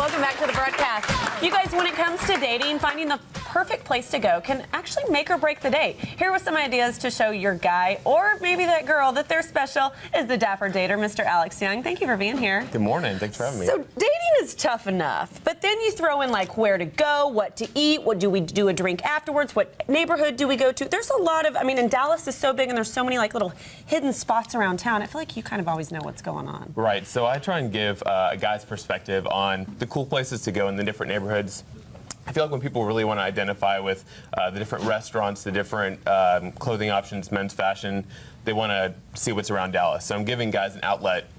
Welcome back to the broadcast. You guys, when it comes to dating, finding the perfect place to go can actually make or break the date. Here with some ideas to show your guy or maybe that girl that they're special is the Dapper Dater, Mr. Alex Young. Thank you for being here. Good morning. Thanks for having me. So dating is tough enough, but then you throw in like where to go, what to eat, what do we do a drink afterwards, what neighborhood do we go to? There's a lot of, I mean, and Dallas is so big and there's so many like little hidden spots around town. I feel like you kind of always know what's going on. Right. So I try and give a guy's perspective on the cool places to go in the different neighborhoods. I feel like when people really want to identify with the different restaurants, the different clothing options, men's fashion, they want to see what's around Dallas. So I'm giving guys an outlet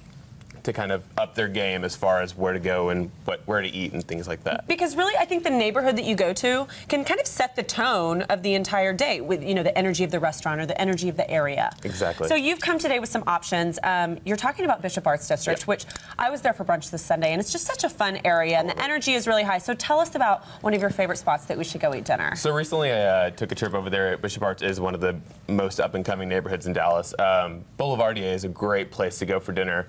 to kind of up their game as far as where to go and where to eat and things like that. Because really, I think the neighborhood that you go to can kind of set the tone of the entire day with, you know, the energy of the restaurant or the energy of the area. Exactly. So you've come today with some options. You're talking about Bishop Arts District, Yep. which I was there for brunch this Sunday, and it's just such a fun area, and the energy is really high. So tell us about one of your favorite spots that we should go eat dinner. So recently I took a trip over there. Bishop Arts is one of the most up-and-coming neighborhoods in Dallas. Boulevardier is a great place to go for dinner.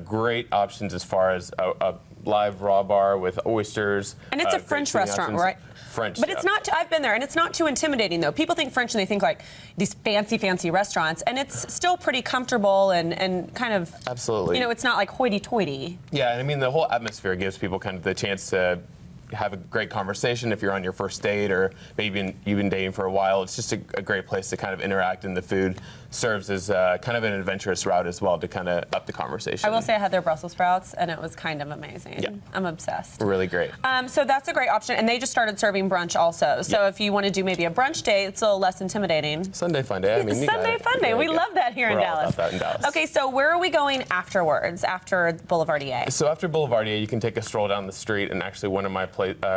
Great options as far as a live raw bar with oysters. And it's a great French seating restaurant, options. right? French, But yeah. it's not, I've been there, and it's not too intimidating, though. People think French, and they think, like, these fancy restaurants, and it's still pretty comfortable and kind of... Absolutely. You know, it's not, like, hoity-toity. Yeah, and I mean, the whole atmosphere gives people kind of the chance to have a great conversation if you're on your first date or maybe you've been dating for a while. It's just a great place to kind of interact, and the food serves as kind of an adventurous route as well to kind of up the conversation. I will say I had their Brussels sprouts, and it was kind of amazing. Yeah. I'm obsessed. Really great. So that's a great option, and they just started serving brunch also. So Yeah. if you want to do maybe a brunch day, it's a little less intimidating. Sunday fun day. I mean, you Sunday got it. fun day. We love that here in We're all Dallas. about that in Dallas. Okay, so where are we going afterwards, after Boulevardier? So after Boulevardier, you can take a stroll down the street, and actually one of my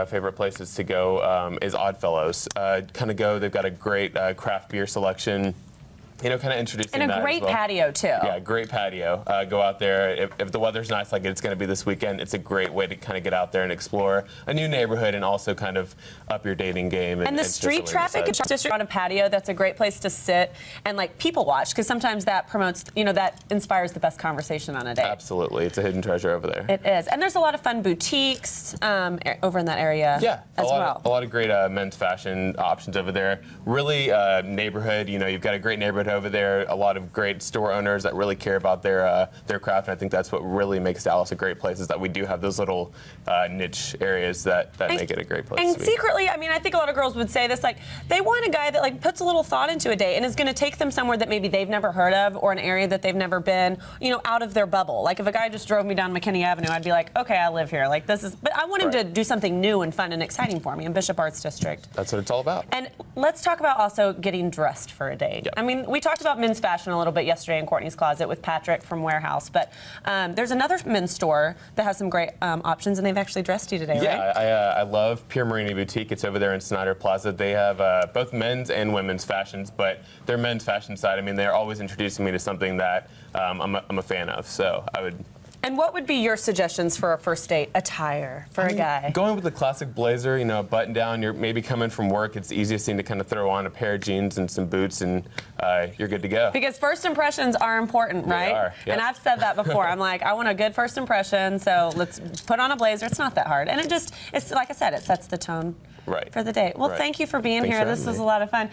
favorite places to go is Oddfellows. Kind of go. They've got a great craft beer selection. You know, kind of introducing And that a as great well. patio, too. Yeah, great patio. Go out there. If the weather's nice like it's going to be this weekend, it's a great way to kind of get out there and explore a new neighborhood and also kind of up your dating game. And the just street the way traffic you in decide. District on a patio, that's a great place to sit and like people watch, because sometimes that promotes, you know, that inspires the best conversation on a date. Absolutely. It's a hidden treasure over there. It is. And there's a lot of fun boutiques over in that area Yeah, as well. A lot of great men's fashion options over there. Really neighborhood, you know, you've got a great neighborhood over there, a lot of great store owners that really care about their craft, and I think that's what really makes Dallas a great place, is that we do have those little niche areas that make it a great place And to be. secretly, I mean, I think a lot of girls would say this, like, they want a guy that like puts a little thought into a date and is going to take them somewhere that maybe they've never heard of or an area that they've never been, you know, out of their bubble. Like if a guy just drove me down McKinney Avenue, I'd be like, okay, I live here. Like this is, but I want him to do something new and fun and exciting for me in Bishop Arts District. That's what it's all about. And let's talk about also getting dressed for a date. Yep. I mean, we talked about men's fashion a little bit yesterday in Courtney's Closet with Patrick from Warehouse, but there's another men's store that has some great options, and they've actually dressed you today, right? Yeah, I love Pure Marini Boutique. It's over there in Snyder Plaza. They have both men's and women's fashions, but their men's fashion side, I mean, they're always introducing me to something that I'm a fan of, so I would... And what would be your suggestions for a first date attire for a guy? Going with the classic blazer, you know, button down, you're maybe coming from work, it's the easiest thing to kind of throw on a pair of jeans and some boots, and you're good to go. Because first impressions are important, right? They are, yep. And I've said that before. I'm like, I want a good first impression, so let's put on a blazer. It's not that hard. And it's like I said, it sets the tone Right. for the date. Well, Right. thank you for being Thanks here. for This having was me. a lot of fun.